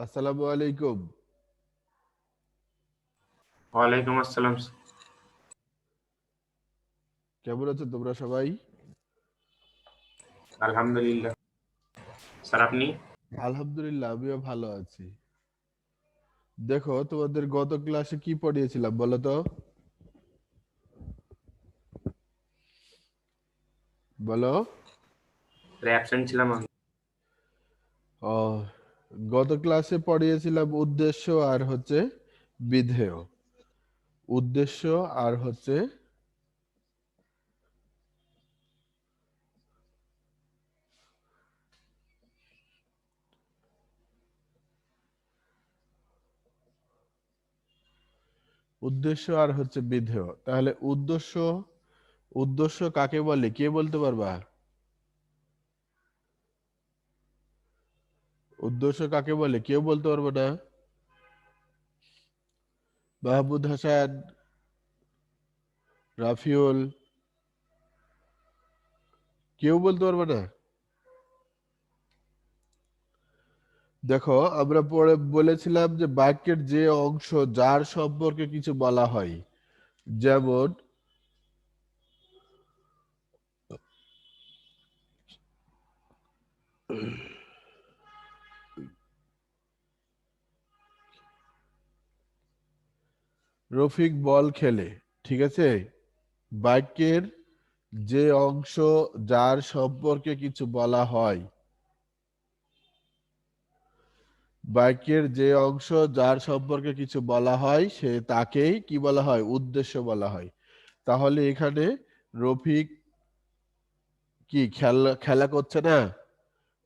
আসসালামু আলাইকুম। ওয়ালাইকুম আসসালাম। কেমন আছো তোমরা সবাই? আলহামদুলিল্লাহ। স্যার আপনি? আলহামদুলিল্লাহ, আমিও ভালো আছি। দেখো, তোমাদের গত ক্লাসে কি পড়িয়েছিলাম বলো তো? বলো। অ্যাবসেন্ট ছিলাম আমি। ও, গত ক্লাসে পড়িয়েছিলাম উদ্দেশ্য আর হচ্ছে বিধেয়। উদ্দেশ্য আর হচ্ছে বিধেয়। তাহলে উদ্দেশ্য উদ্দেশ্য কাকে বলে, কে বলতে পারবা? উদ্দেশ্য কাকে বলে কেউ বলতে পারবে না? মাহমুদ হাসান, রাফিউল, কেউ বলতে পারবে না? দেখো, আমরা পরে বলেছিলাম যে বাক্যের যে অংশ যার সম্পর্কে কিছু বলা হয়, যেমন রফিক বল খেলে, ঠিক আছে? বাক্যের যে অংশ যার সম্পর্কে কিছু বলা হয়, বাক্যের যে অংশ যার সম্পর্কে কিছু বলা হয় সে তাকেই কি বলা হয়? উদ্দেশ্য বলা হয়। তাহলে এখানে রফিক কি খেলা খেলা করছে না?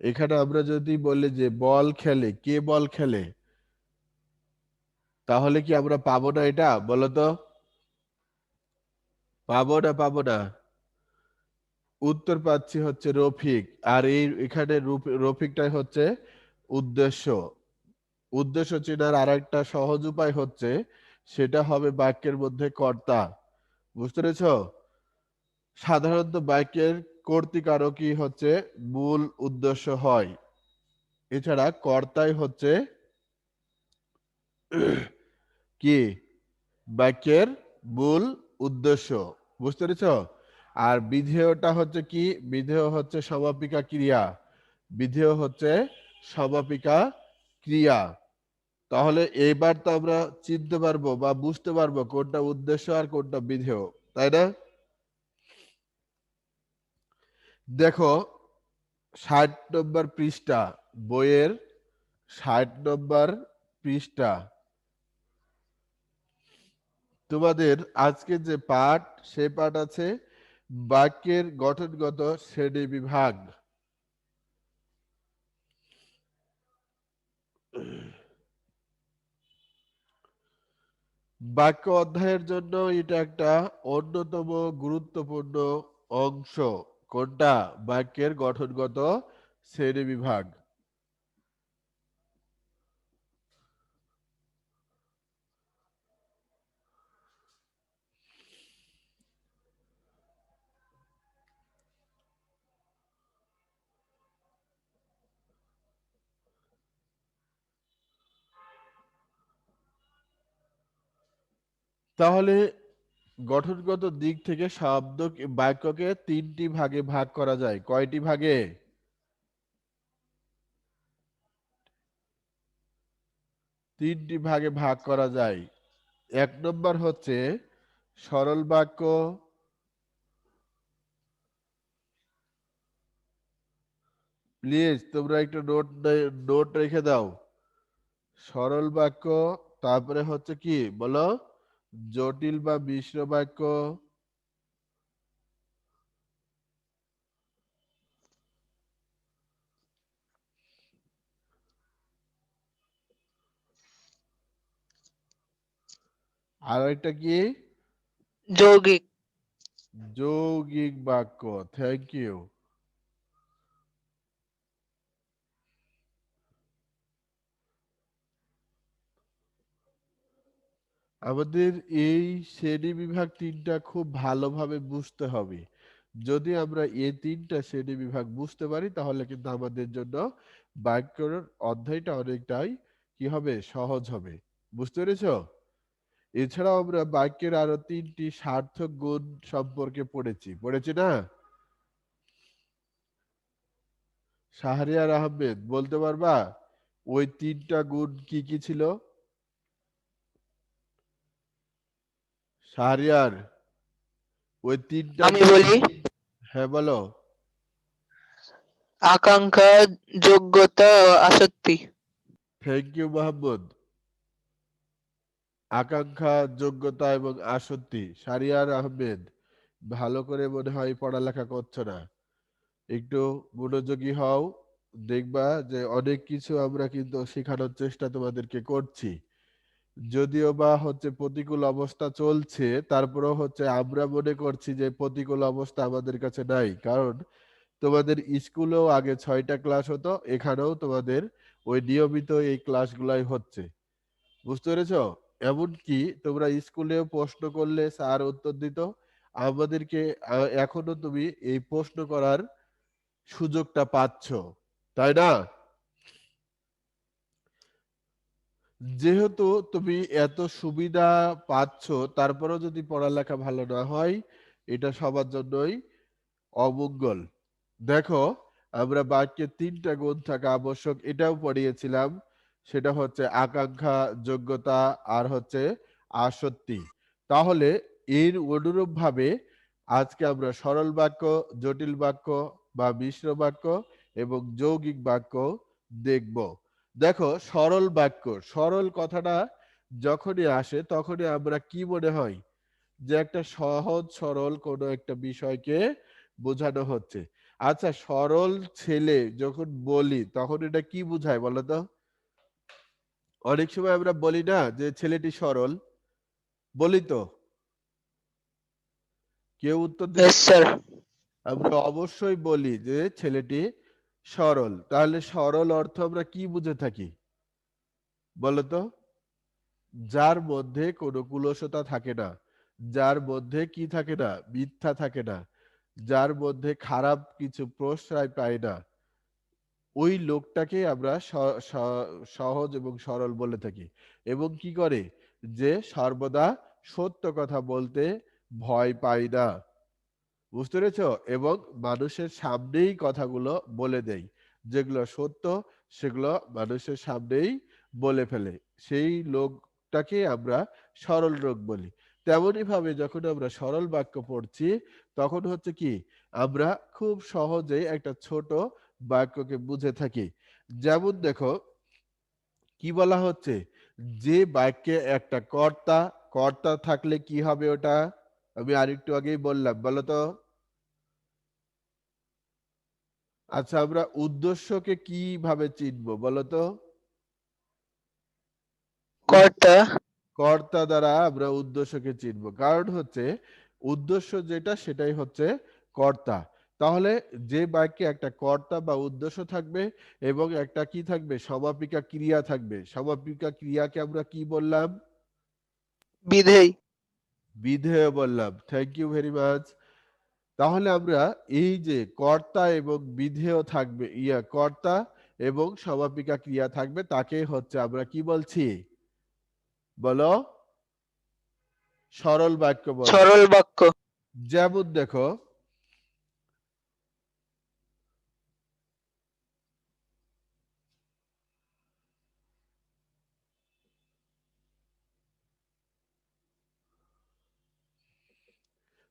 এখানে আমরা যদি বলি যে বল খেলে, কে বল খেলে, তাহলে কি আমরা পাবো না এটা? বলো তো, পাবো না পাবো না? উত্তর পাচ্ছি হচ্ছে রফিক। আর এই এখানে রফিকটাই হচ্ছে উদ্দেশ্য। উদ্দেশ্য চেনার আর একটা সহজ উপায় হচ্ছে, সেটা হবে বাক্যের মধ্যে কর্তা। বুঝতে পেরেছ? সাধারণত বাক্যের কর্তৃকারকই হচ্ছে মূল উদ্দেশ্য হয়। এছাড়া কর্তাই হচ্ছে কি বাক্যের মূল উদ্দেশ্য। বুঝতে পেরেছ? আর বিধেয়টা হচ্ছে কি? বিধেয় হচ্ছে সমাপিকা ক্রিয়া। বিধেয় হচ্ছে সমাপিকা ক্রিয়া। তাহলে এইবার তো আমরা চিনতে পারবো বা বুঝতে পারবো কোনটা উদ্দেশ্য আর কোনটা বিধেয়, তাই না? দেখো, 60 নম্বর পৃষ্ঠা, বইয়ের 60 নম্বর পৃষ্ঠা, তোমাদের আজকে যে পাঠ, সে পাঠ আছে বাক্যের গঠনগত শ্রেণী বিভাগ। বাক্য অধ্যায়ের জন্য এটা একটা অন্যতম গুরুত্বপূর্ণ অংশ। কোনটা? বাক্যের গঠনগত শ্রেণী বিভাগ। তাহলে গঠনগত দিক থেকে বাক্যকে 3টি ভাগে ভাগ করা যায়। কয়টি ভাগে? 3টি ভাগে ভাগ করা যায়। 1 নম্বর হচ্ছে সরল বাক্য, প্লিজ তোমরা একটু নোট রেখে দাও। সরল বাক্য, তারপরে হচ্ছে কি বলো, জটিল বা মিশ্র বাক্য, আর একটা কি? যৌগিক। যৌগিক বাক্য। Thank you. আমাদের এই শ্রেণী বিভাগ 3টা খুব ভালোভাবে বুঝতে হবে। যদি আমরা এই 3টা শ্রেণী বিভাগ বুঝতে পারি, তাহলে কিন্তু আমাদের জন্য বাক্যের অধ্যায়টা অনেকটাই কি হবে, সহজ হবে। বুঝতে পেরেছো? এছাড়াও আমরা বাক্যের আরো 3টি সার্থক গুণ সম্পর্কে পড়েছি না? শাহরিয়ার আহমেদ বলতে পারবা ওই 3টা গুণ কি কি ছিল? শাহরিয়ার, ওই 3টা আমি গুণ। বলি হ্যাঁ বলো। আকাঙ্ক্ষা, যোগ্যতা ও আসক্তি। Thank you Mohammad. আকাঙ্ক্ষা, যোগ্যতা এবং আসক্তি। শাহরিয়ার আহমেদ, ভালো করে মনে হয় পড়ালেখা করছো না, একটু মনোযোগী হও। দেখবা যে অনেক কিছু আমরা কিন্তু শেখানোর চেষ্টা তোমাদেরকে করছি, যদিও বা প্রতিকূল অবস্থা চলছে, তারপরেও আমরা মনে করছি যে প্রতিকূল অবস্থা আমাদের কাছে নাই। কারণ তোমাদের স্কুলেও আগে 6টা ক্লাস হতো, এখানেও তোমাদের ওই নিয়মিত এই ক্লাসগুলাই হচ্ছে। বুঝতে পেরেছো? এমনকি তোমরা স্কুলেও প্রশ্ন করলে স্যার উত্তর দিত, আমাদেরকে এখনো তুমি এই প্রশ্ন করার সুযোগটা পাচ্ছ, তাই না? যেহেতু তুমি এত সুবিধা পাচ্ছ, তারপরেও যদি পড়ালেখা ভালো না হয়, এটা সবার জন্যই অমঙ্গল। দেখো, আমরা বাক্যে 3টা গুণ থাকা আবশ্যক এটাও পড়িয়েছিলাম, সেটা হচ্ছে আকাঙ্ক্ষা, যোগ্যতা আর আসক্তি। তাহলে এর অনুরূপ ভাবে আজকে আমরা সরল বাক্য, জটিল বাক্য বা মিশ্র বাক্য এবং যৌগিক বাক্য দেখব। দেখো, সরল বাক্য, সরল কথাটা যখনই আসে তখনই আমরা কি মনে হয় যে একটা সহজ সরল কোনো একটা বিষয়কে বোঝানো হচ্ছে। আচ্ছা, সরল ছেলে যখন বলি তখন এটা কি বোঝায় বলো তো? অনেক সময় আমরা বলি না যে ছেলেটি সরল, বলি তো? কেউ উত্তর দিতে? Yes sir. আমরা অবশ্যই বলি যে ছেলেটি সরল। তাহলে সরল অর্থ আমরা কি বুঝে থাকি বলো তো? যার মধ্যে কোনো কুলসতা থাকে না, যার মধ্যে কি থাকে না, মিথ্যা থাকে না, যার মধ্যে খারাপ কিছু প্রশ্রয় পায় না, ওই লোকটাকে আমরা সহজ এবং সরল বলে থাকি। এবং কি করে, যে সর্বদা সত্য কথা বলতে ভয় পায় না। বুঝতে পেরেছো? এবং মানুষের সামনেই কথাগুলো বলে দেয়, যেগুলো সত্য সেগুলো মানুষের সামনেই বলে ফেলে, সেই লোকটাকে আমরা সরল লোক বলি। তেমনি ভাবে যখন আমরা সরল বাক্য পড়ছি, তখন কি, আমরা খুব সহজেই একটা ছোট বাক্যকে বুঝে থাকি। যেমন দেখো, কি বলা হচ্ছে, যে বাক্যে একটা কর্তা, কর্তা থাকলে কি হবে ওটা? আমি আরেকটু আগেই বললাম, বলো তো? আচ্ছা, আমরা উদ্দেশ্যকে কিভাবে চিনবো বলো তো? কর্তা। কর্তা দ্বারা আমরা উদ্দেশ্যকে চিনবো, কারণ উদ্দেশ্য যেটা সেটাই কর্তা। তাহলে যে বাক্যে একটা কর্তা বা উদ্দেশ্য থাকবে এবং একটা কি থাকবে, সমাপিকা ক্রিয়া থাকবে। সমাপিকা ক্রিয়াকে আমরা কি বললাম? বিধেয়। বিধেয় বললাম। Thank you very much. তাহলে আমরা এই যে কর্তা এবং বিধেয় থাকবে, কর্তা এবং সমাপিকা ক্রিয়া থাকবে, তাকে আমরা কি বলছি বলো? সরল বাক্য বলছি। সরল বাক্য। যেমন দেখো,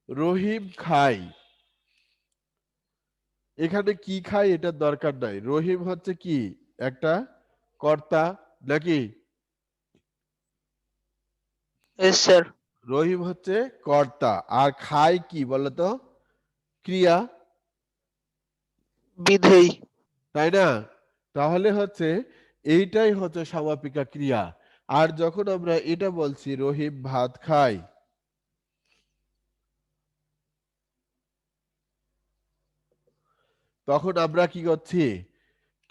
রহিম খায়, এখানে কি খায় এটার দরকার নাই। রহিম কি, একটা কর্তা নাকি? Yes sir. রহিম কর্তা, আর খায় কি বলতো? ক্রিয়া, বিধেয়। তাই না? তাহলে এইটাই সমাপিকা ক্রিয়া। আর যখন আমরা এটা বলছি রহিম ভাত খায়, তখন আমরা কি করছি?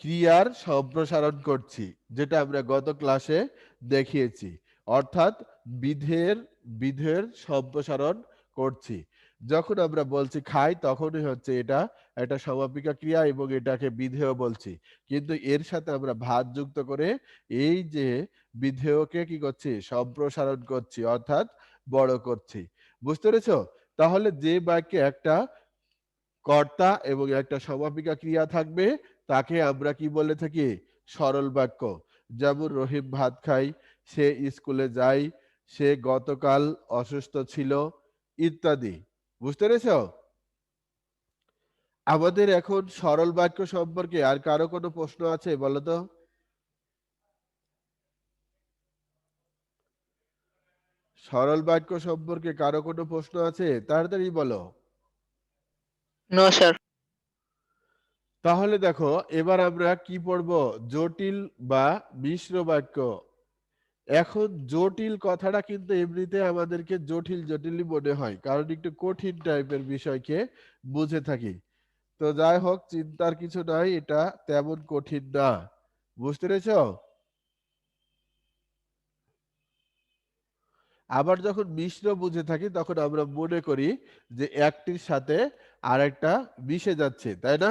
ক্রিয়ার সম্প্রসারণ করছি, যেটা আমরা গত ক্লাসে দেখিয়েছি। অর্থাৎ বিধের বিধের সম্প্রসারণ করছি। যখন আমরা বলছি খাই তখনই হচ্ছে এটা একটা সমাপিকা ক্রিয়া এবং এটাকে বিধেয় বলছি, কিন্তু এর সাথে আমরা ভাত যুক্ত করে এই যে বিধেয়কে কি করছি, সম্প্রসারণ করছি, অর্থাৎ বড় করছি। বুঝতে পেরেছো? তাহলে যে বাক্যে একটা কর্তা এবং একটা সমাপিকা ক্রিয়া থাকবে তাকে আমরা কি বলে থাকি, সরল বাক্য। যেমন রহিম ভাত খায়, সে স্কুলে যায়, সে গতকাল অসুস্থ ছিল, ইত্যাদি। বুঝতে পেরেছো? আমাদের এখন সরল বাক্য সম্পর্কে আর কারো কোনো প্রশ্ন আছে বলো তো? সরল বাক্য সম্পর্কে কারো কোনো প্রশ্ন আছে? তাড়াতাড়ি বলো। No sir. তাহলে দেখো এবার আমরা কি পড়বো, জটিল বা মিশ্র বাক্য। এখন জটিল কথাটা কিন্তু এমনিতে আমাদেরকে জটিল জটিলই মনে হয়, কারণ একটু কঠিন টাইপের বিষয়কে বুঝে থাকি। তো যাই হোক, চিন্তার কিছু নাই, এটা তেমন কঠিন না। বুঝতে পেরেছো? আবার যখন মিশ্র বুঝে থাকি তখন আমরা মনে করি যে একটির সাথে আরেকটা মিশে যাচ্ছে, তাই না?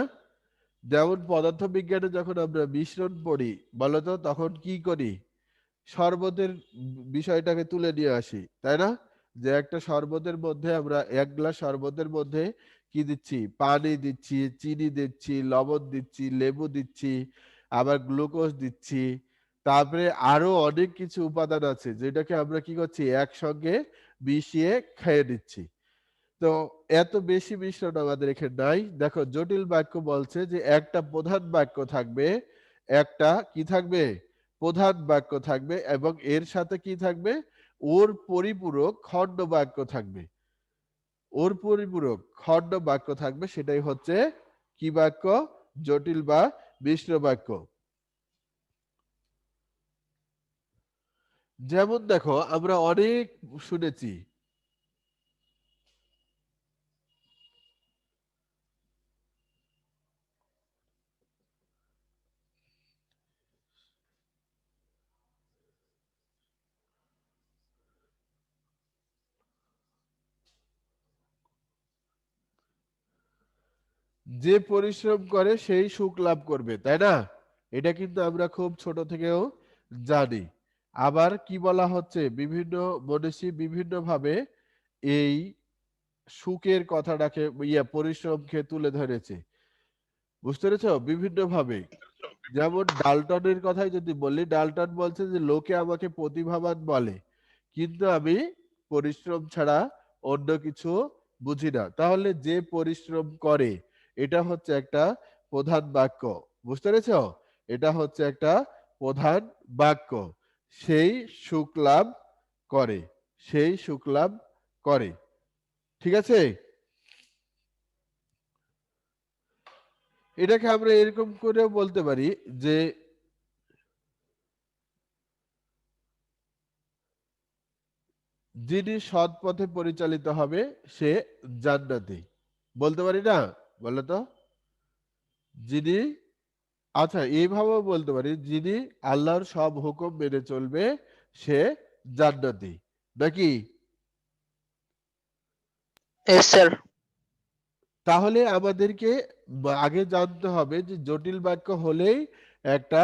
যেমন পদার্থবিজ্ঞানে যখন আমরা মিশ্রণ পড়ি বলতো তখন কি করি, শরবতের বিষয়টাকে তুলে নিয়ে আসি, তাই না? যে একটা শরবতের মধ্যে আমরা এক গ্লাস শরবতের মধ্যে কি দিচ্ছি, পানি দিচ্ছি, চিনি দিচ্ছি, লবণ দিচ্ছি, লেবু দিচ্ছি, আবার গ্লুকোজ দিচ্ছি, তারপরে আরো অনেক কিছু উপাদান আছে যেটাকে আমরা কি করছি, একসঙ্গে মিশিয়ে খেয়ে নিচ্ছি। তো এত বেশি মিশ্রণ আমাদের এখানে নাই। দেখো জটিল বাক্য বলছে যে একটা প্রধান বাক্য থাকবে, একটা কি থাকবে, প্রধান বাক্য থাকবে, এবং এর সাথে কি থাকবে, ওর পরিপূরক খণ্ড বাক্য থাকবে। ওর পরিপূরক খণ্ড বাক্য থাকবে, সেটাই হচ্ছে কি বাক্য, জটিল বা মিশ্র বাক্য। যেমন দেখো আমরা অনেক শুনেছি, যে পরিশ্রম করে সেই সুখ লাভ করবে, তাই না? এটা কিন্তু আমরা খুব ছোট থেকেও জানি। আবার কি বলা হচ্ছে, বিভিন্ন মনীষী বিভিন্ন ভাবে এই সুখের কথাটাকে পরিশ্রমকে তুলে ধরেছে। বুঝতে পেরেছো? বিভিন্ন ভাবে। যেমন ডাল্টনের কথাই যদি বলি, ডাল্টন বলছে যে লোকে আমাকে প্রতিভাবান বলে, কিন্তু আমি পরিশ্রম ছাড়া অন্য কিছু বুঝি না। তাহলে যে পরিশ্রম করে এটা হচ্ছে একটা প্রধান বাক্য। বুঝতে পেরেছো? এটা হচ্ছে একটা প্রধান বাক্য। সেই সুখ লাভ করে, সেই সুখ লাভ করে। ঠিক আছে? এটাকে আমরা এরকম করেও বলতে পারি যে যিনি সৎ পথে পরিচালিত হবে সে জান্নাতি। বলতে পারি না? বলো তো। যিনি, আচ্ছা এইভাবেও বলতে পারি, যিনি আল্লাহর সব হুকুম মেনে চলবে সে জান্নাতি, নাকি? Yes sir. তাহলে আমাদেরকে আগে জানতে হবে যে জটিল বাক্য হলেই একটা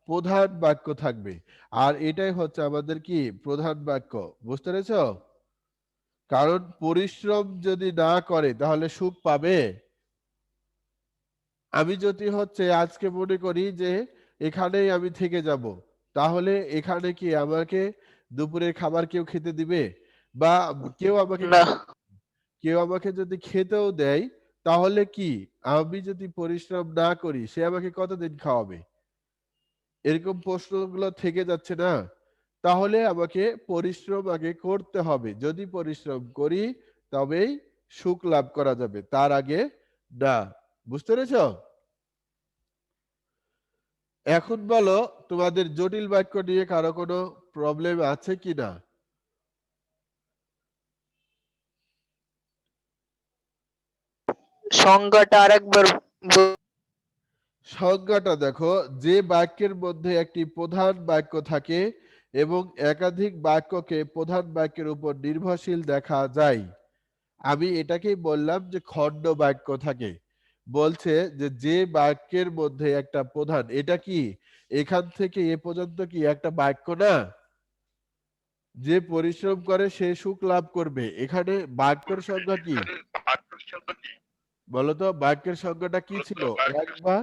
প্রধান বাক্য থাকবে, আর এটাই হচ্ছে আমাদের কি প্রধান বাক্য। বুঝতে পেরেছো? কারণ পরিশ্রম যদি না করে তাহলে সুখ পাবে। আমি যদি হচ্ছে আজকে মনে করি যে এখানেই আমি থেকে যাব, তাহলে এখানে কি আমাকে দুপুরের খাবার কেউ খেতে দিবে? বা কেউ আমাকে না। কেউ আমাকে যদি খেতেও দেয়, তাহলে কি আমি যদি পরিশ্রম না করি সে আমাকে কতদিন খাওয়াবে? এরকম প্রশ্নগুলো থেকে যাচ্ছে না? তাহলে আমাকে পরিশ্রম আগে করতে হবে, যদি পরিশ্রম করি তবেই সুখ লাভ করা যাবে, তার আগে না। বুঝতে পেরেছো? এখন বলো, তোমাদের জটিল বাক্য নিয়ে কারো কোনো প্রবলেম আছে কিনা? সংজ্ঞাটা আরেকবার সংজ্ঞাটা দেখো, যে বাক্যের মধ্যে একটি প্রধান বাক্য থাকে এবং একাধিক বাক্যকে প্রধান বাক্যের উপর নির্ভরশীল দেখা যায়। আমি এটাকেই বললাম যে খণ্ড বাক্য থাকে। বলছে যে যে বাক্যের মধ্যে একটা প্রধান, এটা কি এখান থেকে এ পর্যন্ত কি একটা বাক্য না? যে পরিশ্রম করে সে সুখ লাভ করবে, এখানে বাক্যের সংজ্ঞা কি বলতো? বাক্যের সংজ্ঞাটা কি ছিল? এক বা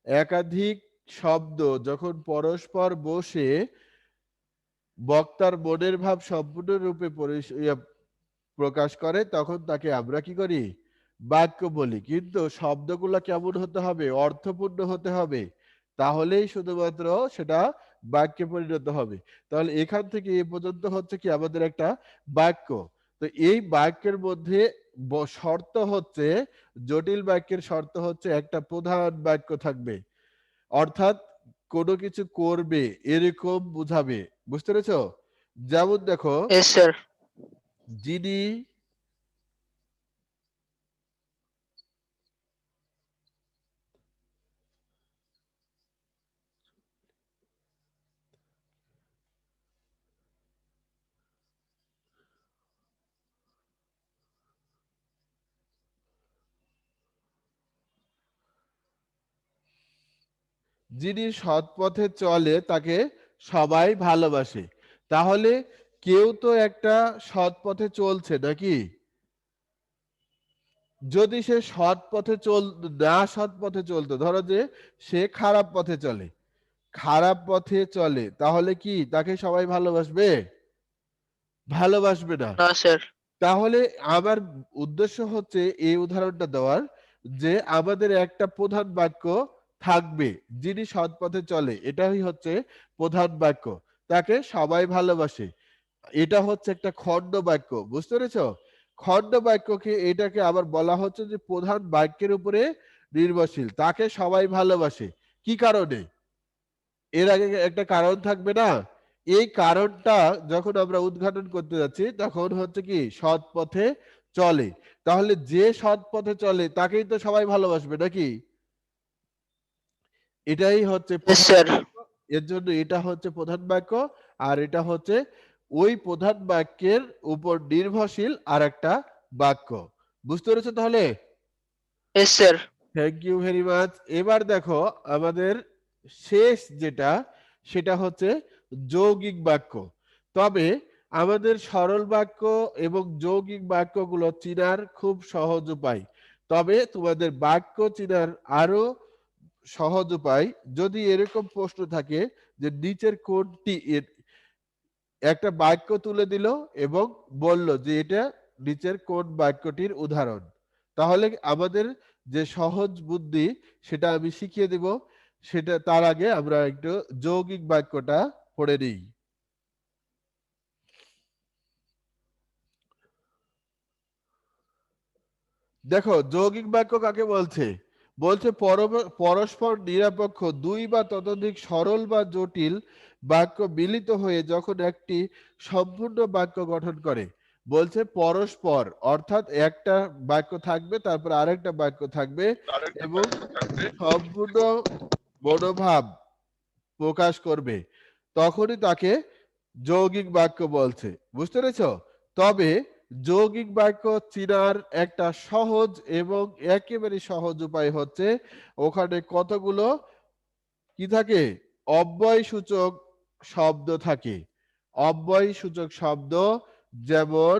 একাধিক শব্দ যখন পরস্পর বসে বক্তার মনের ভাব সম্পূর্ণরূপে প্রকাশ করে তখন তাকে আমরা কি করি? বাক্য বলি। কিন্তু শব্দগুলো কেমন হতে হবে? অর্থপূর্ণ হতে হবে, তাহলেই শুধুমাত্র সেটা বাক্যে পরিণত হবে। তাহলে এখান থেকে এ পর্যন্ত হচ্ছে কি আমাদের একটা বাক্য। তো এই বাক্যের মধ্যে শর্ত হচ্ছে, জটিল বাক্যের শর্ত হচ্ছে একটা প্রধান বাক্য থাকবে, অর্থাৎ কোনো কিছু করবে এরকম বুঝাবে। বুঝতে পেরেছো? যেমন দেখো, Yes, sir. যিনি যিনি সৎ পথে চলে তাকে সবাই ভালোবাসে। তাহলে কেউ তো একটা সৎ পথে চলছে নাকি? যদি সে সৎ পথে না সৎ পথে চলতো, ধরো যে সে খারাপ পথে চলে, খারাপ পথে চলে, তাহলে কি তাকে সবাই ভালোবাসবে? ভালোবাসবে না। No, sir. তাহলে আমার উদ্দেশ্য হচ্ছে এই উদাহরণটা দেওয়ার, যে আমাদের একটা প্রধান বাক্য থাকবে, যিনি সৎ পথে চলে, এটাই হচ্ছে প্রধান বাক্য, তাকে সবাই ভালোবাসে। এটা হচ্ছে একটা খণ্ড বাক্য। বুঝতে পেরেছো? খণ্ড বাক্যকে এটাকে আবার বলা হচ্ছে যে প্রধান বাক্যের উপরে নির্ভরশীল, তাকে সবাই ভালোবাসে। কি কারণে? এর আগে একটা কারণ থাকবে না? এই কারণটা যখন আমরা উদ্ঘাটন করতে যাচ্ছি তখন হচ্ছে কি সৎ পথে চলে। তাহলে যে সৎ পথে চলে তাকেই তো সবাই ভালোবাসবে নাকি? এটাই হচ্ছে Yes, প্রধান sir. বাক্য। এর জন্য এটা হচ্ছে প্রধান বাক্য, আর এটা হচ্ছে ওই প্রধান বাক্যের উপর নির্ভরশীল আর একটা বাক্য। বুঝতে পেরেছো তাহলে? Yes, sir. Thank you very much. এবার দেখো আমাদের শেষ যেটা, সেটা হচ্ছে যৌগিক বাক্য। তবে আমাদের সরল বাক্য এবং যৌগিক বাক্যগুলো চিনার খুব সহজ উপায়। তবে তোমাদের বাক্য চিনার আরো সহজ উপায়, যদি এরকম প্রশ্ন থাকে যে নিচের কোনটি একটা বাক্য তুলে দিল এবং বলল যে এটা নিচের কোন বাক্যটির উদাহরণ, তাহলে আমাদের যে সহজ বুদ্ধি সেটা আমি শিখিয়ে দিব। সেটা তার আগে আমরা একটু যৌগিক বাক্যটা পড়ে নিই। দেখো যৌগিক বাক্য কাকে বলছে? বলছে পরস্পর নিরপেক্ষ দুই বা ততোধিক সরল বা জটিল বাক্য মিলিত হয়ে যখন একটি সম্পূর্ণ বাক্য গঠন করে। বলছে পরস্পর, অর্থাৎ একটা বাক্য থাকবে তারপর আরেকটা বাক্য থাকবে এবং সম্পূর্ণ মনোভাব প্রকাশ করবে, তখনই তাকে যৌগিক বাক্য বলছে। বুঝতে পেরেছো? তবে যৌগিক বাক্য চিনার একটা সহজ এবং একেবারে সহজ উপায় হচ্ছে, ওখানে কতগুলো কি থাকে? অব্যয় সূচক শব্দ থাকে। অব্যয় সূচক শব্দ, যেমন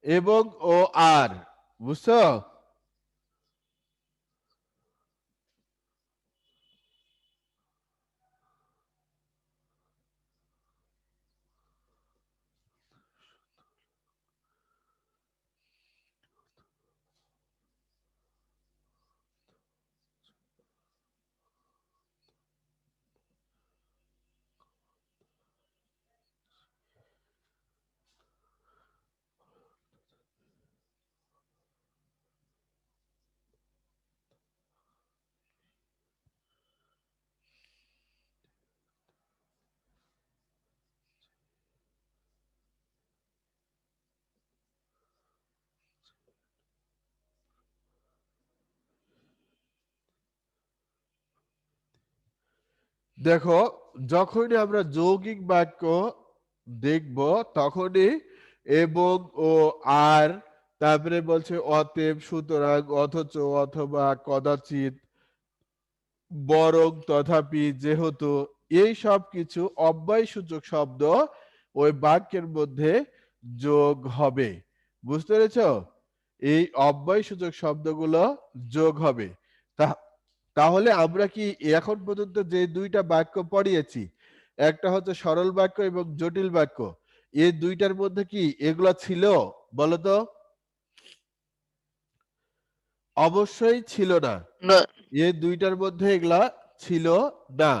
এবং ও আর। বুঝছো? দেখো, যখনই আমরা যৌগিক বাক্য দেখব তখনই এবং ও আর, তারপরে বলছে অতএব, সুতরাং, অথচ, অথবা, কদাচিৎ, বরং, তথাপি, যেহেতু, এই সব কিছু অব্যয়সূচক শব্দ ওই বাক্যের মধ্যে যোগ হবে। বুঝতে পেরেছো? এই অব্যয়সূচক শব্দগুলো যোগ হবে। তাহলে আমরা কি এখন পর্যন্ত যে দুইটা বাক্য পড়িয়েছি, একটা হচ্ছে সরল বাক্য এবং জটিল বাক্য, এই দুইটার মধ্যে কি এগুলা ছিল? বলতো। অবশ্যই ছিল না। No, এই দুইটার মধ্যে এগুলা ছিল না।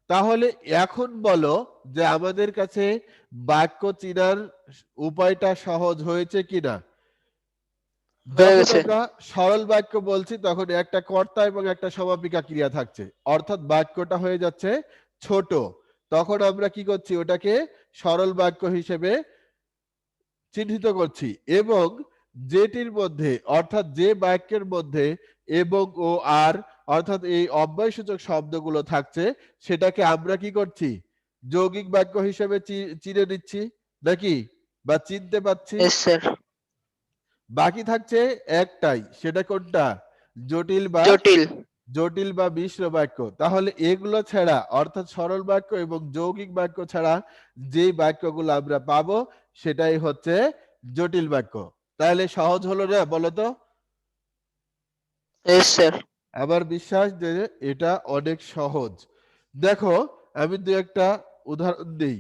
তাহলে এখন বলো যে আমাদের কাছে বাক্য চিনার উপায়টা সহজ হয়েছে কিনা। হয়ে যখন গেছে। আমরা সরল বাক্য বলছি তখন একটা কর্তা এবং একটা সমাপিকা ক্রিয়া থাকছে, অর্থাৎ বাক্যটা হয়ে যাচ্ছে ছোট। তখন আমরা কি করছি, ওটাকে সরল বাক্য হিসেবে চিহ্নিত করছি। এবং যেটির মধ্যে, অর্থাৎ যে বাক্যের মধ্যে এবং ও আর, অর্থাৎ এই অব্যয়সূচক শব্দগুলো থাকছে, সেটাকে আমরা কি করছি, যৌগিক বাক্য হিসেবে চিনে নিচ্ছি নাকি, বা চিনতে পাচ্ছি। Yes, sir. বাকি থাকছে একটাই, সেটা কোনটা, জটিল বা জটিল। জটিল বা মিশ্র বাক্য। তাহলে এগুলো ছাড়া, অর্থাৎ সরল বাক্য এবং যৌগিক বাক্য ছাড়া যে বাক্যগুলো আমরা পাবো সেটাই হচ্ছে জটিল বাক্য। তাহলে সহজ হলো না, বলো তো? Yes, sir. আমার বিশ্বাস যে এটা অনেক সহজ। দেখো, আমি দু একটা উদাহরণ দিই।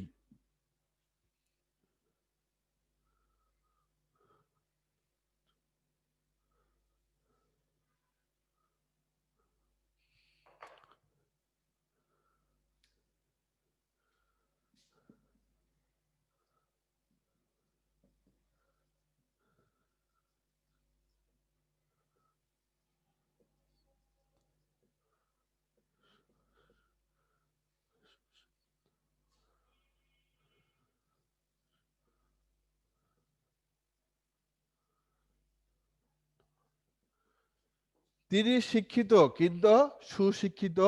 'তিনি শিক্ষিত কিন্তু সুশিক্ষিত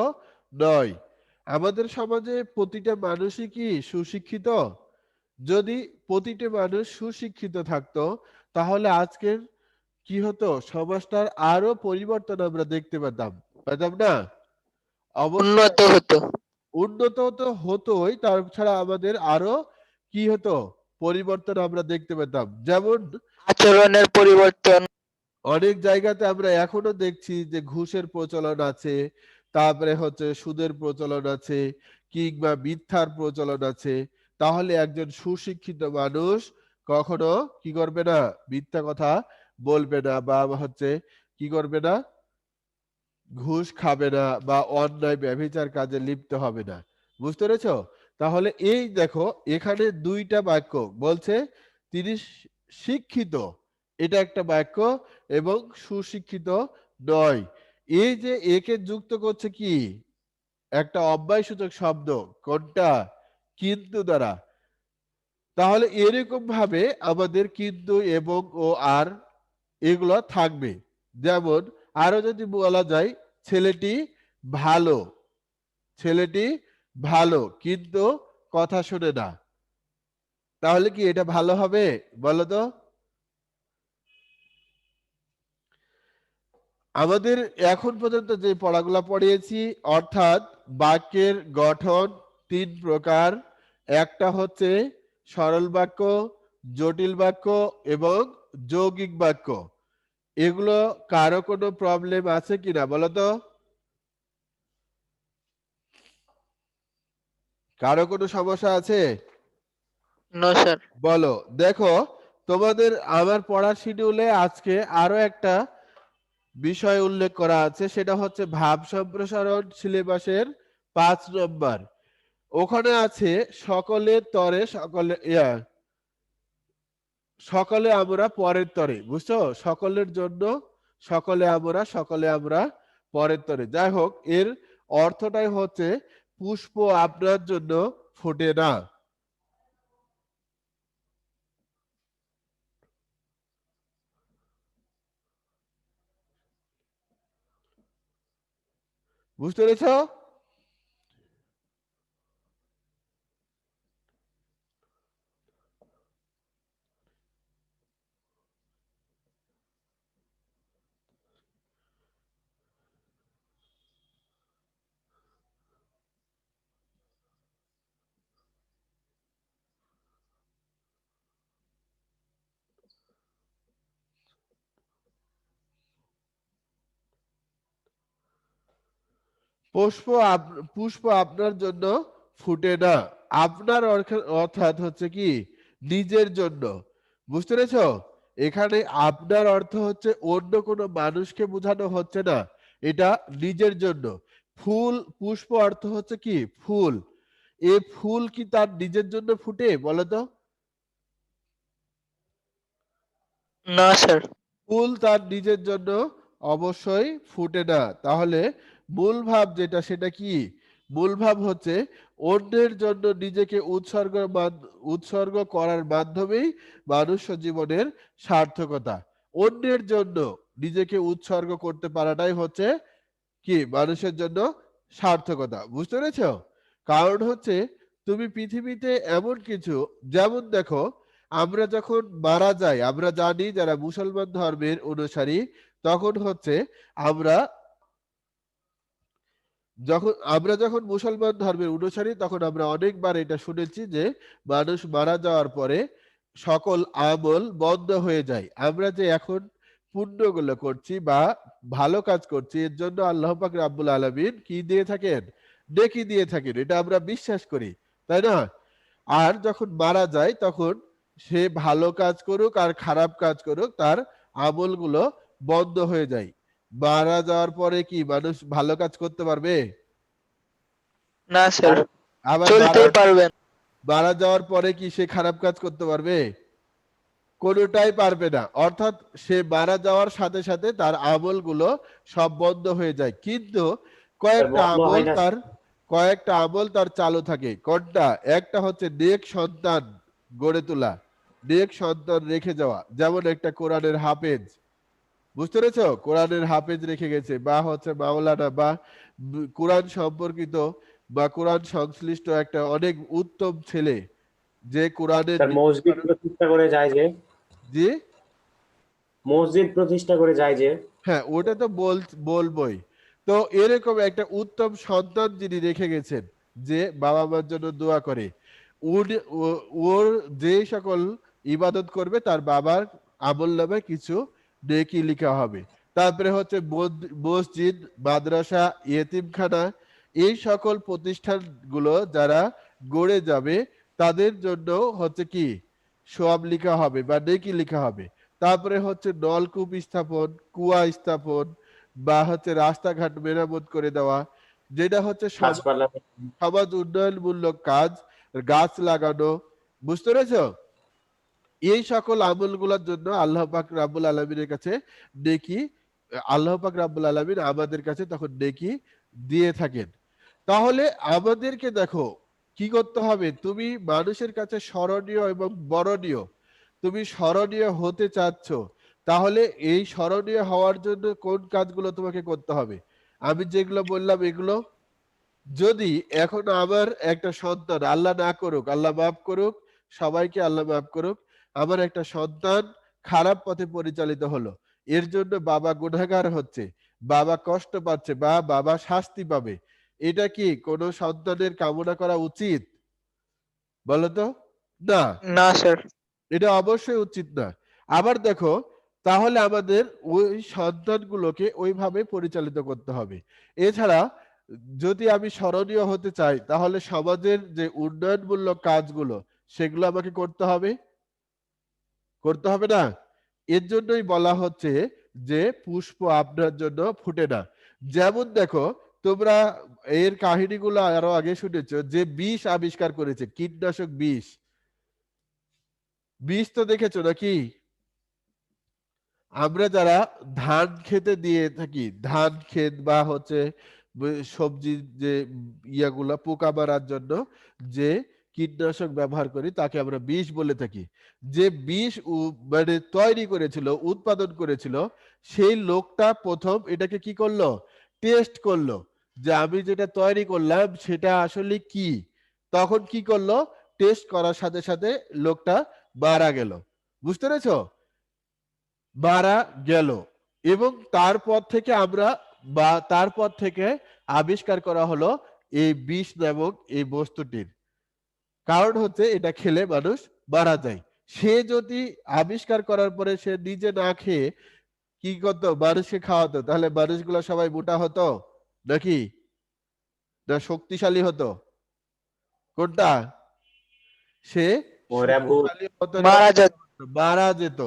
নয়'। আমাদের সমাজে প্রতিটা মানুষই কি সুশিক্ষিত? যদি প্রতিটা মানুষ সুশিক্ষিত থাকতো তাহলে আজকের কি হতো, সমাজটার আরো পরিবর্তন আমরা দেখতে পেতাম, পেতাম না? অবশ্যই উন্নত হতো। উন্নত তো হতোই, তাছাড়া আমাদের আরো কি হতো, পরিবর্তন আমরা দেখতে পেতাম। যেমন আচরণের পরিবর্তন। অনেক জায়গাতে আমরা এখনো দেখছি যে ঘুষের প্রচলন আছে, তারপরে হচ্ছে সুদের প্রচলন আছে, কিংবা মিথ্যার প্রচলন আছে। তাহলে একজন সুশিক্ষিত মানুষ কখনো কি করবে না, মিথ্যা কথা বলবে না, বা হচ্ছে কি করবে না, ঘুষ খাবে না, বা অন্যায় ব্যভিচার কাজে লিপ্ত হবে না। বুঝতে পেরেছো? তাহলে এই দেখো, এখানে দুইটা বাক্য বলছে, তিনি শিক্ষিত, এটা একটা বাক্য, এবং সুশিক্ষিত নয়। এই যে একে যুক্ত করছে কি, একটা অব্যয়সূচক শব্দ, কোনটা, কিন্তু দ্বারা। তাহলে এরকম ভাবে আমাদের কিন্তু এবং ও আর এগুলো থাকবে। যেমন আরো যদি বলা যায়, ছেলেটি ভালো, ছেলেটি ভালো কিন্তু কথা শোনে না, তাহলে কি এটা ভালো হবে, বলো তো? আমাদের এখন পর্যন্ত যে পড়াগুলা পড়িয়েছি, অর্থাৎ বাক্যের গঠন তিন প্রকার। একটা হচ্ছে সরল বাক্য, জটিল বাক্য এবং যৌগিক বাক্য। এগুলো কারো কোনো প্রবলেম আছে কিনা, বলো তো? কারো কোনো সমস্যা আছে? No sir. বলো। দেখো, তোমাদের আমার পড়ার শিডিউলে আজকে আরো একটা বিষয় উল্লেখ করা আছে, সেটা হচ্ছে ভাব সম্প্রসারণ সিলেবাসের 5 নম্বর। ওখানে আছে সকলের তরে সকলে, সকলে আমরা পরের তরে, বুঝছো? সকলের জন্য সকলে আমরা, সকলে আমরা পরের তরে। যাই হোক, এর অর্থটাই হচ্ছে পুষ্প আপনার জন্য ফোটে না। বুঝতে পেরেছ? পুষ্প আপনার জন্য ফুটে না, আপনার অর্থাৎ হচ্ছে কি নিজের জন্য। বুঝতে পেরেছো? এখানে আপনার অর্থ হচ্ছে অন্য কোনো মানুষকে বোঝানো হচ্ছে না, এটা নিজের জন্য। পুষ্প অর্থ হচ্ছে কি ফুল। এ ফুল কি তার নিজের জন্য ফুটে বলো তো? না স্যার। ফুল তার নিজের জন্য অবশ্যই ফুটে না। তাহলে মূল ভাব যেটা সেটা কি? মূল ভাব হচ্ছে অন্যের জন্য নিজেকে উৎসর্গ করার মাধ্যমেই মানুষ্য জীবনের সার্থকতা। অন্যের জন্য নিজেকে উৎসর্গ করতে পারাটাই হচ্ছে কি মানুষের জন্য সার্থকতা। বুঝতে পেরেছ? কারণ হচ্ছে তুমি পৃথিবীতে এমন কিছু, যেমন দেখো আমরা যখন মারা যাই, আমরা জানি যারা মুসলমান ধর্মের অনুসারী, তখন হচ্ছে আমরা যখন মুসলমান ধর্মের অনুসারী তখন আমরা অনেকবার এটা শুনেছি যে মানুষ মারা যাওয়ার পরে সকল আমল বন্ধ হয়ে যায়। আমরা যে এখন পুণ্যগুলো করছি বা ভালো কাজ করছি, এর জন্য আল্লাহ পাক রাব্বুল আলামিন কি দিয়ে থাকেন? নেকি দিয়ে থাকেন, এটা আমরা বিশ্বাস করি, তাই না? আর যখন মারা যায় তখন সে ভালো কাজ করুক আর খারাপ কাজ করুক, তার আমলগুলো বন্ধ হয়ে যায়। মারা যাওয়ার পরে কি মানুষ ভালো কাজ করতে পারবে? না স্যার, আবার চলতেই পারবেন। মারা যাওয়ার পরে কি সে খারাপ কাজ করতে পারবে? কোনোটাই পারবে না। অর্থাৎ সে মারা যাওয়ার সাথে সাথে তার আমলগুলো সব বন্ধ হয়ে যায়, কিন্তু কয়েকটা বন্ধ আমল হয় না তার কয়েকটা আমল তার চালু থাকে। কোনটা? একটা হচ্ছে নেক সন্তান গড়ে তোলা, নেক সন্তান রেখে যাওয়া। যেমন একটা কোরআনের হাফেজ, বুঝতে পেরেছো? কোরআনের হাফেজ রেখে গেছে, বা হচ্ছে মাওলানা, বা কোরআন সম্পর্কিত বা কোরআন সংশ্লিষ্ট একটা অনেক উত্তম ছেলে যে কোরআনের স্যার মসজিদ প্রতিষ্ঠা করে যায় যে, জি মসজিদ প্রতিষ্ঠা করে যায় যে, হ্যাঁ, ওটা তো বলবোই। তো এরকম একটা উত্তম সন্তান যিনি রেখে গেছেন, যে বাবা মার জন্য দোয়া করে, ওর যে সকল ইবাদত করবে তার বাবার আমল নামে কিছু নেকি লেখা হবে। তারপরে হচ্ছে মসজিদ, মাদ্রাসা, ইয়েতিমখানা, এই সকল প্রতিষ্ঠানগুলো যারা গড়ে যাবে তাদের জন্য হচ্ছে কি সওয়াব লেখা হবে বা নেকি লেখা হবে। তারপরে হচ্ছে নলকূপ স্থাপন, কুয়া স্থাপন, বা হচ্ছে রাস্তাঘাট মেরামত করে দেওয়া, যেটা হচ্ছে গাছপালা। সমাজ উন্নয়নমূলক কাজ, গাছ লাগানো। বুঝতে পেরেছো? এই সকল আমলগুলোর জন্য আল্লাহ পাক রাব্বুল আলামিনের কাছে নেকি, আল্লাহ পাক রাব্বুল আলামিন আমাদের কাছে তখন নেকি দিয়ে থাকেন। তাহলে আমাদেরকে দেখো কি করতে হবে, তুমি মানুষের কাছে স্মরণীয় এবং বরণীয়, তুমি স্মরণীয় হতে চাচ্ছ, তাহলে এই স্মরণীয় হওয়ার জন্য কোন কাজগুলো তোমাকে করতে হবে? আমি যেগুলো বললাম এগুলো। যদি এখন আমার একটা সন্তান, আল্লাহ না করুক, আল্লাহ মাফ করুক, সবাইকে আল্লাহ মাফ করুক, আমার একটা সন্তান খারাপ পথে পরিচালিত হলো, এর জন্য বাবা গুনাহগার হচ্ছে, বাবা কষ্ট পাচ্ছে বা বাবা শাস্তি পাবে, এটা কি কোনো সন্তানের কামনা করা উচিত বলতো? না, না স্যার। এটা অবশ্যই উচিত না। আবার দেখো, তাহলে আমাদের ওই সন্তানগুলোকে ওইভাবে পরিচালিত করতে হবে। এছাড়া যদি আমি স্মরণীয় হতে চাই, তাহলে সমাজের যে উন্নয়নমূলক কাজগুলো সেগুলো আমাকে করতে হবে না? এর জন্যই বলা হচ্ছে যে পুষ্প আপনার জন্য ফুটে না। যেমন দেখো, তোমরা এর কাহিনীগুলো আরো আগে শুনেছো যে বিষ আবিষ্কার করেছে, কীটনাশক বিষ। বিষ তো দেখেছো নাকি? আমরা যারা ধান খেতে দিয়ে থাকি, ধান ক্ষেত বা হচ্ছে সবজি যে ইয়াগুলা পোকা মারার জন্য যে কীটনাশক ব্যবহার করি তাকে আমরা বিষ বলে থাকি। যে বিষ মানে তৈরি করেছিল, উৎপাদন করেছিল, সেই লোকটা প্রথম এটাকে কি করলো? টেস্ট করলো যে আমি যেটা তৈরি করলাম সেটা আসলে কি। তখন কি করলো? টেস্ট করার সাথে সাথে লোকটা মারা গেল। বুঝতে পেরেছো? মারা গেল। এবং তারপর থেকে আবিষ্কার করা হলো এই বিষ নামক এই বস্তুটির। কারণ হচ্ছে এটা খেলে মানুষ মারা যায়। সে যদি আবিষ্কার করার পরে সে নিজে না খেয়ে কি করতো? মানুষকে খাওয়াতো, তাহলে মানুষগুলো সবাই মোটা হতো নাকি? না শক্তিশালী হতো? কোনটা? সে ওরা ভুল। শক্তিশালী হতো না, মারা যাত মারা যেত।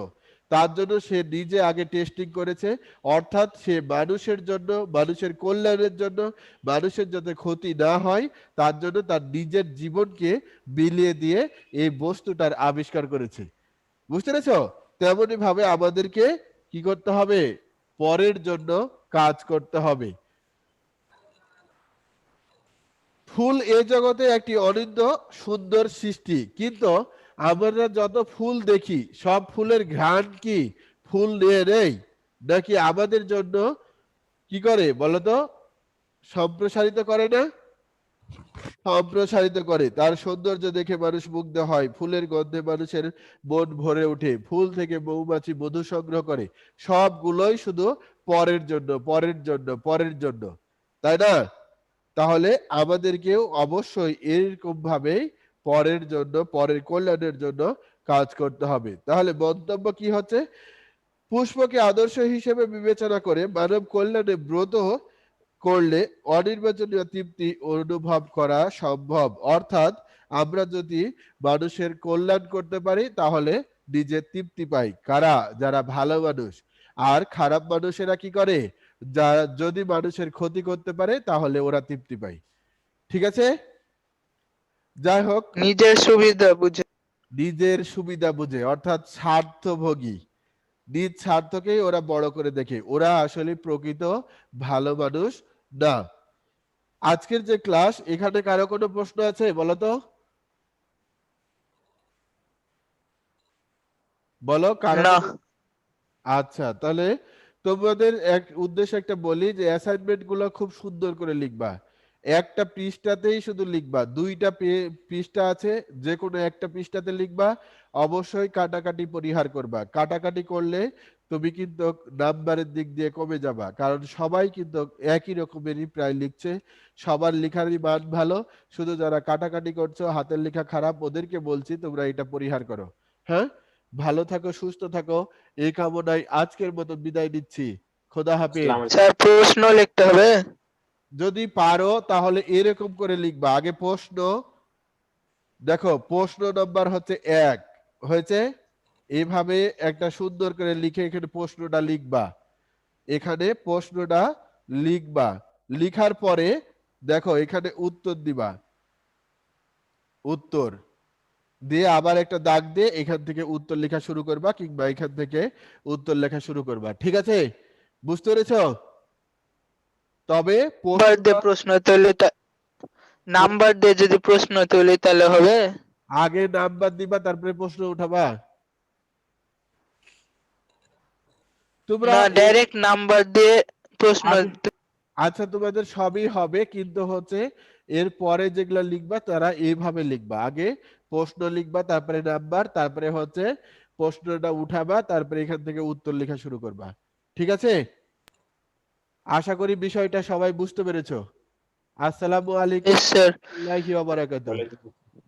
তার জন্য সে নিজে আগে টেস্টিং করেছে, অর্থাৎ সে মানুষের জন্য, মানুষের কল্যাণের জন্য, মানুষের যাতে ক্ষতি না হয় তার জন্য তার নিজের জীবনকে বিলিয়ে দিয়ে এই বস্তুটার আবিষ্কার করেছে। বুঝতে পেরেছো? তেমনি ভাবে আমাদেরকে কি করতে হবে? পরের জন্য কাজ করতে হবে। ফুল এই জগতে একটি অনিন্দ সুন্দর সৃষ্টি, কিন্তু আমরা যত ফুল দেখি সব ফুলের ঘ্রাণ কি ফুল নিয়ে নেই, নাকি আমাদের জন্য কি করে বলতো? সম্প্রসারিত করে না? সম্প্রসারিত করে। তার সৌন্দর্য দেখে মানুষ মুগ্ধ হয়, ফুলের গন্ধে মানুষের মন ভরে ওঠে, ফুল থেকে মৌমাছি মধু সংগ্রহ করে। সবগুলোই শুধু পরের জন্য, পরের জন্য, পরের জন্য, তাই না? তাহলে আমাদেরকেও অবশ্যই এরকম ভাবে পরের জন্য, পরের কল্যাণের জন্য কাজ করতে হবে। তাহলে মন্তব্য কি হচ্ছে? পুষ্পকে আদর্শ হিসেবে বিবেচনা করে মানব কল্যাণে ব্রত করলে অনির্বাচনীয় তৃপ্তি অনুভব করা সম্ভব। অর্থাৎ আমরা যদি মানুষের কল্যাণ করতে পারি তাহলে নিজের তৃপ্তি পাই। কারা? যারা ভালো মানুষ। আর খারাপ মানুষেরা কি করে? যারা যদি মানুষের ক্ষতি করতে পারে তাহলে ওরা তৃপ্তি পায়। ঠিক আছে? যাই হোক, নিজের সুবিধা বুঝে। নিজের সুবিধা বুঝে, অর্থাৎ স্বার্থভোগী। নিজ স্বার্থকেই ওরা বড় করে দেখে, ওরা আসলে প্রকৃত ভালো মানুষ না। আজকের যে ক্লাস, এখানে কারো কোনো প্রশ্ন আছে বলো তো? বলো কারো না আচ্ছা, তাহলে তোমাদের এক উদ্দেশ্য একটা বলি যে অ্যাসাইনমেন্ট গুলো খুব সুন্দর করে লিখবা। একটা পৃষ্ঠাতেই শুধু লিখবা, দুইটা পৃষ্ঠা আছে, যে কোনো একটা পৃষ্ঠাতে লিখবা। অবশ্যই কাটাকাটি পরিহার করবা, কাটাকাটি করলে তুমি কিন্তু নাম্বারের দিক দিয়ে কমে যাবা, কারণ সবাই কিন্তু একই রকমেরই প্রায় লিখছে, সবার লেখারই মান ভালো। শুধু যারা কাটাকাটি করছো, হাতের লেখা খারাপ, ওদেরকে বলছি তোমরা এটা পরিহার করো। হ্যাঁ, ভালো থাকো, সুস্থ থাকো, এই কামনায় আজকের মতো বিদায় নিচ্ছি। খোদা হাফেজ। আসসালামু আলাইকুম। স্যার প্রশ্ন লিখতে হবে। যদি পারো তাহলে এরকম করে লিখবা। আগে প্রশ্ন, দেখো প্রশ্ন নাম্বার হচ্ছে 1 হয়েছে, এইভাবে একটা সুন্দর করে লিখে এখানে প্রশ্নটা লিখবা, এখানে প্রশ্নটা লিখবা। লিখার পরে দেখো এখানে উত্তর দিবা, উত্তর দিয়ে আবার একটা দাগ দিয়ে এখান থেকে উত্তর লেখা শুরু করবা, কিংবা এখান থেকে উত্তর লেখা শুরু করবা। ঠিক আছে? বুঝতে পেরেছো? তবে নাম্বার দিয়ে প্রশ্ন তুলি নাম্বার দিয়ে যদি প্রশ্ন তুলি তাহলে হবে? আগে নাম্বার দিবা তারপরে প্রশ্ন উঠাবা। তোমরা না ডাইরেক্ট নাম্বার দিয়ে প্রশ্ন আচ্ছা, তোমাদের সবই হবে, কিন্তু হচ্ছে এর পরে যেগুলো লিখবা তারা এইভাবে লিখবা। আগে প্রশ্ন লিখবা, তারপরে নাম্বার, তারপরে হচ্ছে প্রশ্নটা উঠাবা, তারপরে এখান থেকে উত্তর লেখা শুরু করবা। ঠিক আছে? আশা করি বিষয়টা সবাই বুঝতে পেরেছো। আসসালামু আলাইকুম স্যার। ওয়া রাহমাতুল্লাহি ওয়া বারাকাতুহু। ওয়ালাইকুম আসসালাম।